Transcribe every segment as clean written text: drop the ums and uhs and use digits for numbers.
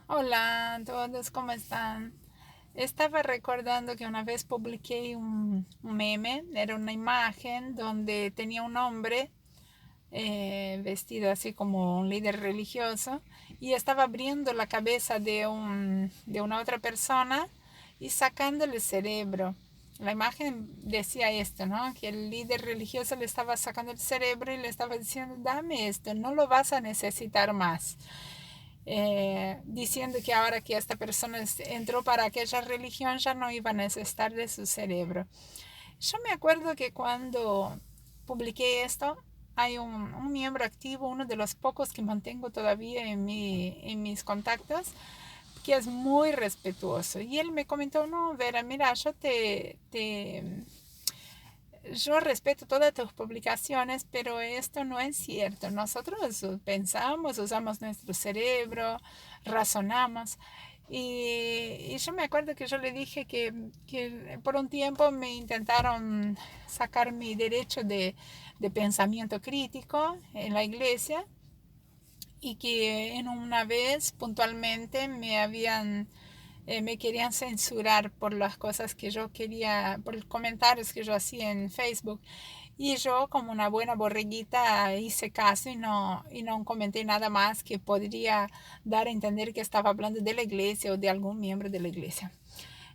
Hola a todos, ¿cómo están? Estaba recordando que una vez publiqué un meme, era una imagen donde tenía un hombre vestido así como un líder religioso y estaba abriendo la cabeza de una otra persona y sacándole el cerebro. La imagen decía esto, ¿no? Que el líder religioso le estaba sacando el cerebro y le estaba diciendo, dame esto, no lo vas a necesitar más, diciendo que ahora que esta persona entró para aquella religión ya no iba a necesitar de su cerebro. Yo me acuerdo que cuando publiqué esto, hay un miembro activo, uno de los pocos que mantengo todavía en mis contactos, que es muy respetuoso. Y él me comentó, no, Vera, mira, yo respeto todas tus publicaciones, pero esto no es cierto. Nosotros pensamos, usamos nuestro cerebro, razonamos. Y yo me acuerdo que yo le dije que por un tiempo me intentaron sacar mi derecho de pensamiento crítico en la iglesia y que en una vez puntualmente me querían censurar por las cosas que yo quería, por los comentarios que yo hacía en Facebook. Y yo, como una buena borreguita, hice caso y no comenté nada más que podría dar a entender que estaba hablando de la iglesia o de algún miembro de la iglesia.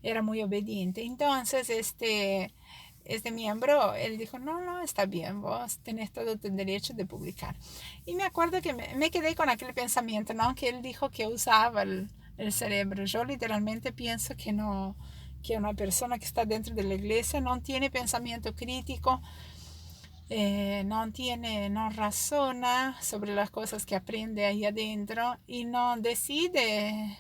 Era muy obediente. Entonces, este miembro, él dijo, no, no, está bien, vos tenés todo tu derecho de publicar. Y me acuerdo que me quedé con aquel pensamiento, ¿no? Que él dijo que usaba el cerebro. Yo literalmente pienso que no, que una persona que está dentro de la iglesia no tiene pensamiento crítico, no razona sobre las cosas que aprende ahí adentro y no decide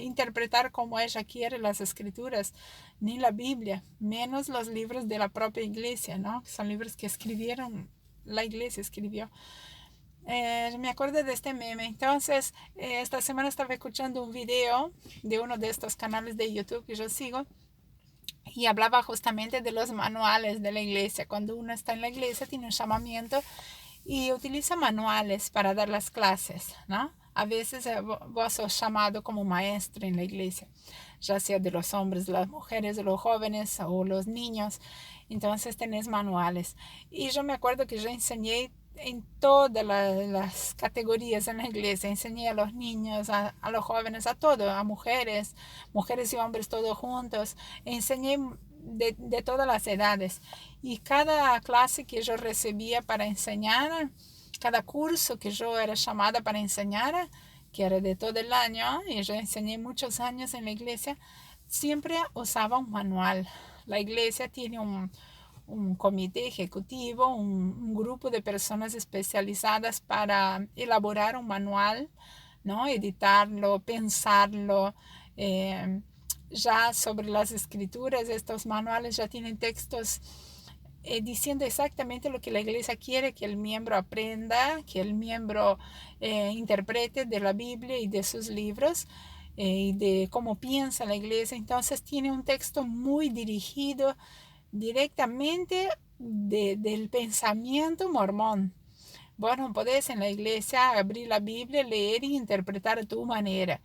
interpretar como ella quiere las escrituras, ni la Biblia, menos los libros de la propia iglesia, ¿no? Son libros que escribieron, la iglesia escribió. Me acuerdo de este meme. Entonces, esta semana estaba escuchando un video de uno de estos canales de YouTube que yo sigo y hablaba justamente de los manuales de la iglesia. Cuando uno está en la iglesia tiene un llamamiento y utiliza manuales para dar las clases, ¿no? A veces vos sos llamado como maestro en la iglesia, ya sea de los hombres, las mujeres, de los jóvenes o los niños. Entonces tenés manuales. Y yo me acuerdo que yo enseñé en todas las categorías en la iglesia. Enseñé a los niños, a los jóvenes, a todos, a mujeres, mujeres y hombres todos juntos. Enseñé de todas las edades. Y cada clase que yo recibía para enseñar, cada curso que yo era llamada para enseñar, que era de todo el año, y yo enseñé muchos años en la iglesia, siempre usaba un manual. La iglesia tiene un comité ejecutivo, un grupo de personas especializadas para elaborar un manual, ¿no? Editarlo, pensarlo. eh, ya sobre las escrituras, estos manuales ya tienen textos diciendo exactamente lo que la iglesia quiere que el miembro aprenda, que el miembro interprete de la Biblia y de sus libros y de cómo piensa la iglesia. Entonces tiene un texto muy dirigido directamente del pensamiento mormón. Vos no podés en la iglesia abrir la Biblia, leer y interpretar a tu manera.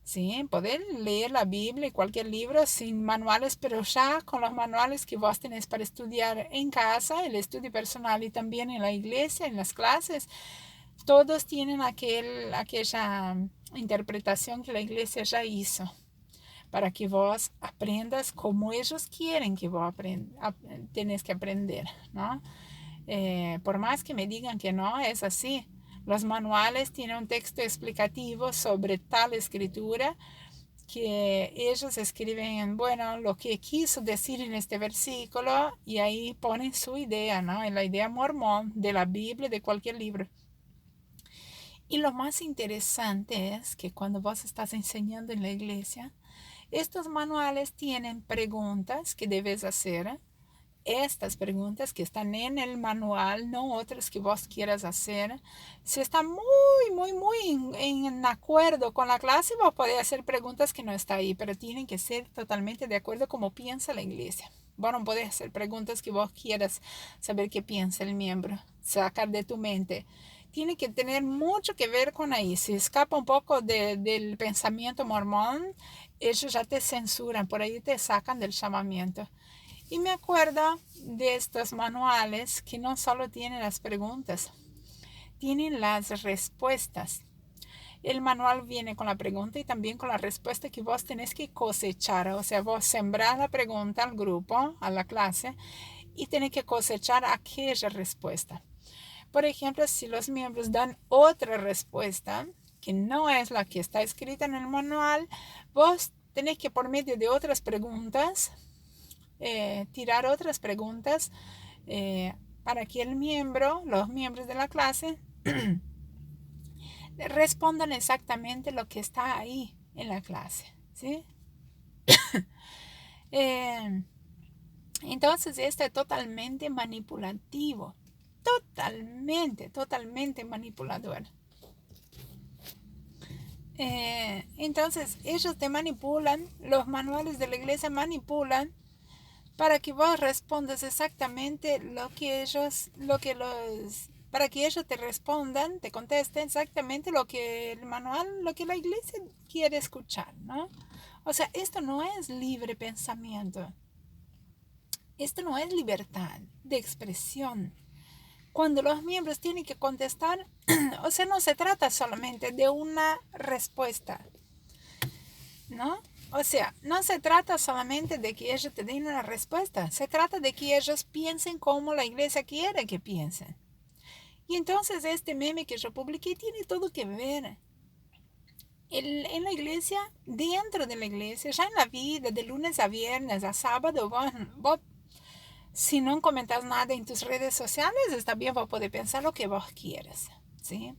Sí, poder leer la Biblia y cualquier libro sin manuales, pero ya con los manuales que vos tenés para estudiar en casa, el estudio personal y también en la iglesia, en las clases, todos tienen aquella interpretación que la iglesia ya hizo para que vos aprendas como ellos quieren que vos tenés que aprender, ¿no? Por más que me digan que no, es así. Los manuales tienen un texto explicativo sobre tal escritura que ellos escriben, bueno, lo que quiso decir en este versículo y ahí ponen su idea, ¿no? En la idea mormón de la Biblia, de cualquier libro. Y lo más interesante es que cuando vos estás enseñando en la iglesia, estos manuales tienen preguntas que debes hacer. Estas preguntas que están en el manual, no otras que vos quieras hacer. Si está muy en acuerdo con la clase, vos podés hacer preguntas que no está ahí, pero tienen que ser totalmente de acuerdo como piensa la iglesia. Vos no podés hacer preguntas que vos quieras saber qué piensa el miembro, sacar de tu mente. tiene que tener mucho que ver con ahí. Si escapa un poco del pensamiento mormón, ellos ya te censuran, por ahí te sacan del llamamiento. Y me acuerdo de estos manuales que no solo tienen las preguntas, tienen las respuestas. El manual viene con la pregunta y también con la respuesta que vos tenés que cosechar. O sea, vos sembrás la pregunta al grupo, a la clase, y tenés que cosechar aquella respuesta. Por ejemplo, si los miembros dan otra respuesta, que no es la que está escrita en el manual, vos tenés que por medio de otras preguntas, tirar otras preguntas para que los miembros de la clase, respondan exactamente lo que está ahí en la clase, ¿sí? Entonces, esto es totalmente manipulativo, totalmente manipulador. Entonces, ellos te manipulan, los manuales de la iglesia manipulan para que vos respondas exactamente para que ellos te respondan, te contesten exactamente lo que el manual, lo que la iglesia quiere escuchar, ¿no? O sea, esto no es libre pensamiento. Esto no es libertad de expresión. Cuando los miembros tienen que contestar, o sea, no se trata solamente de una respuesta, ¿no? O sea, no se trata solamente de que ellos te den una respuesta, se trata de que ellos piensen como la iglesia quiere que piensen. Y entonces este meme que yo publiqué tiene todo que ver. En la iglesia, dentro de la iglesia, ya en la vida, de lunes a viernes, a sábado, vos si no comentas nada en tus redes sociales, está bien, vos podés pensar lo que vos quieres, ¿sí?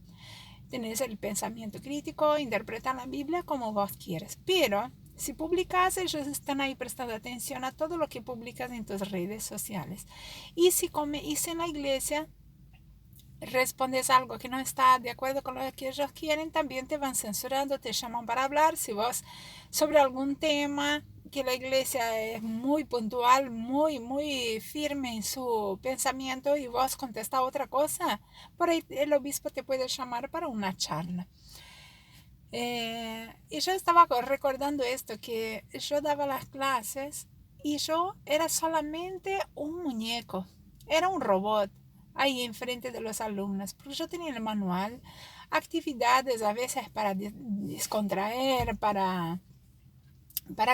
Tenés el pensamiento crítico, interpretar la Biblia como vos quieres, pero si publicas, ellos están ahí prestando atención a todo lo que publicas en tus redes sociales. Y si en la iglesia respondes algo que no está de acuerdo con lo que ellos quieren, también te van censurando, te llaman para hablar. Si vos sobre algún tema que la iglesia es muy puntual, muy firme en su pensamiento y vos contestas otra cosa, por ahí el obispo te puede llamar para una charla. Y yo estaba recordando esto, que yo daba las clases y yo era solamente un muñeco, era un robot ahí enfrente de los alumnos, porque yo tenía el manual, actividades a veces para descontraer, para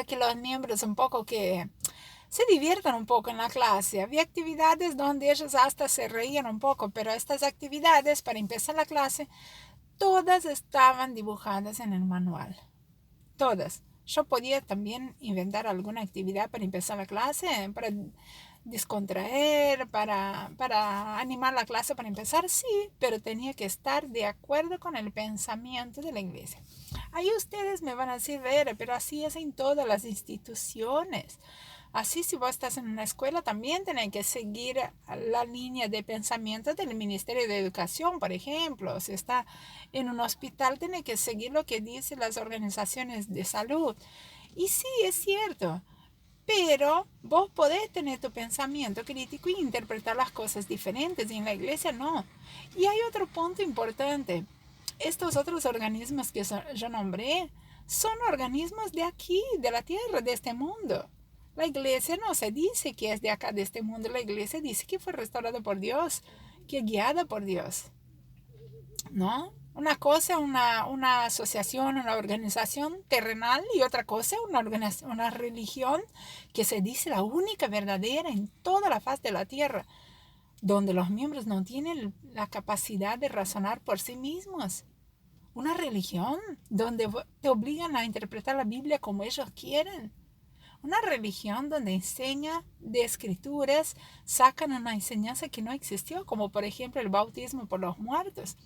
que los miembros un poco que se diviertan un poco en la clase. Había actividades donde ellos hasta se reían un poco, pero estas actividades para empezar la clase, todas estaban dibujadas en el manual. Todas. Yo podía también inventar alguna actividad para empezar la clase, para descontraer, para animar la clase para empezar, sí, pero tenía que estar de acuerdo con el pensamiento de la iglesia. Ahí ustedes me van a decir, pero así es en todas las instituciones. Así si vos estás en una escuela también tenés que seguir la línea de pensamiento del Ministerio de Educación, por ejemplo. Si está en un hospital tenés que seguir lo que dicen las organizaciones de salud. Y sí, es cierto. Pero vos podés tener tu pensamiento crítico y interpretar las cosas diferentes y en la iglesia no. Y hay otro punto importante. Estos otros organismos que yo nombré son organismos de aquí, de la tierra, de este mundo. La iglesia no se dice que es de acá, de este mundo. La iglesia dice que fue restaurada por Dios, que es guiada por Dios. ¿No? Una cosa, una asociación, una organización terrenal y otra cosa, una religión que se dice la única verdadera en toda la faz de la tierra, donde los miembros no tienen la capacidad de razonar por sí mismos. Una religión donde te obligan a interpretar la Biblia como ellos quieren. Una religión donde enseña de escrituras, sacan una enseñanza que no existió, como por ejemplo el bautismo por los muertos.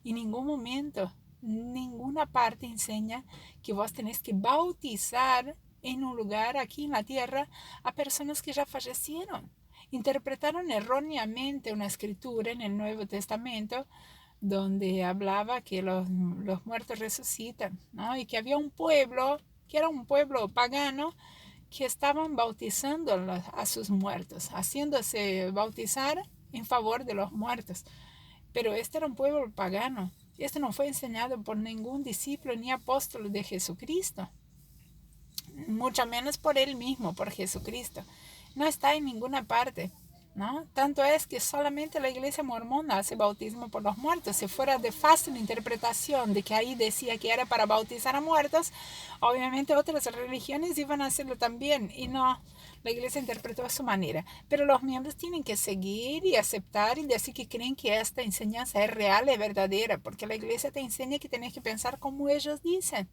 En ningún momento, ninguna parte enseña que vos tenés que bautizar en un lugar aquí en la tierra a personas que ya fallecieron. Interpretaron erróneamente una escritura en el Nuevo Testamento donde hablaba que los muertos resucitan, ¿no? Y que había un pueblo, que era un pueblo pagano, que estaban bautizando a sus muertos, haciéndose bautizar en favor de los muertos. Pero este era un pueblo pagano. Esto no fue enseñado por ningún discípulo ni apóstol de Jesucristo, mucho menos por él mismo, por Jesucristo. No está en ninguna parte, ¿no? Tanto es que solamente la iglesia mormona hace bautismo por los muertos. Si fuera de fácil interpretación de que ahí decía que era para bautizar a muertos, obviamente otras religiones iban a hacerlo también, y no, la iglesia interpretó a su manera. Pero los miembros tienen que seguir y aceptar y decir que creen que esta enseñanza es real, es verdadera, porque la iglesia te enseña que tienes que pensar como ellos dicen,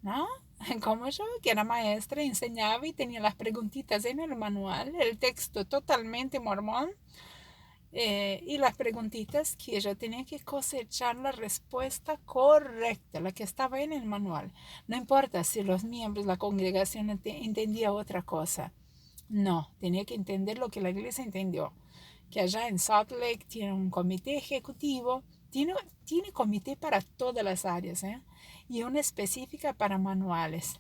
¿no? Como yo, que era maestra, enseñaba y tenía las preguntitas en el manual, el texto totalmente mormón, y las preguntitas que yo tenía que cosechar la respuesta correcta, la que estaba en el manual. No importa si los miembros, la congregación entendía otra cosa. No, tenía que entender lo que la iglesia entendió. Que allá en Salt Lake tiene un comité ejecutivo, tiene comité para todas las áreas, ¿eh? Y una específica para manuales.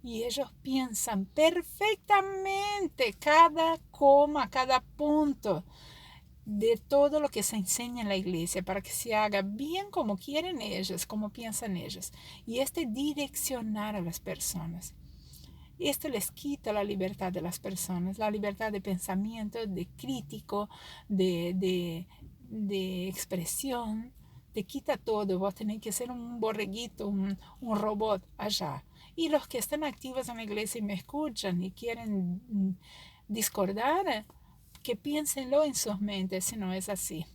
Y ellos piensan perfectamente cada coma, cada punto de todo lo que se enseña en la iglesia para que se haga bien como quieren ellos, como piensan ellos. Y direccionar a las personas. Esto les quita la libertad de las personas, la libertad de pensamiento, de crítico, de expresión. Te quita todo, vos tenés que ser un borreguito, un robot allá. Y los que están activos en la iglesia y me escuchan y quieren discordar, que piénsenlo en sus mentes si no es así.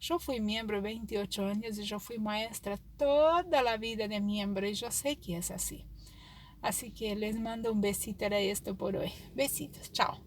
Yo fui miembro 28 años y yo fui maestra toda la vida de miembro y yo sé que es así. Así que les mando un besito, era esto por hoy. Besitos, chao.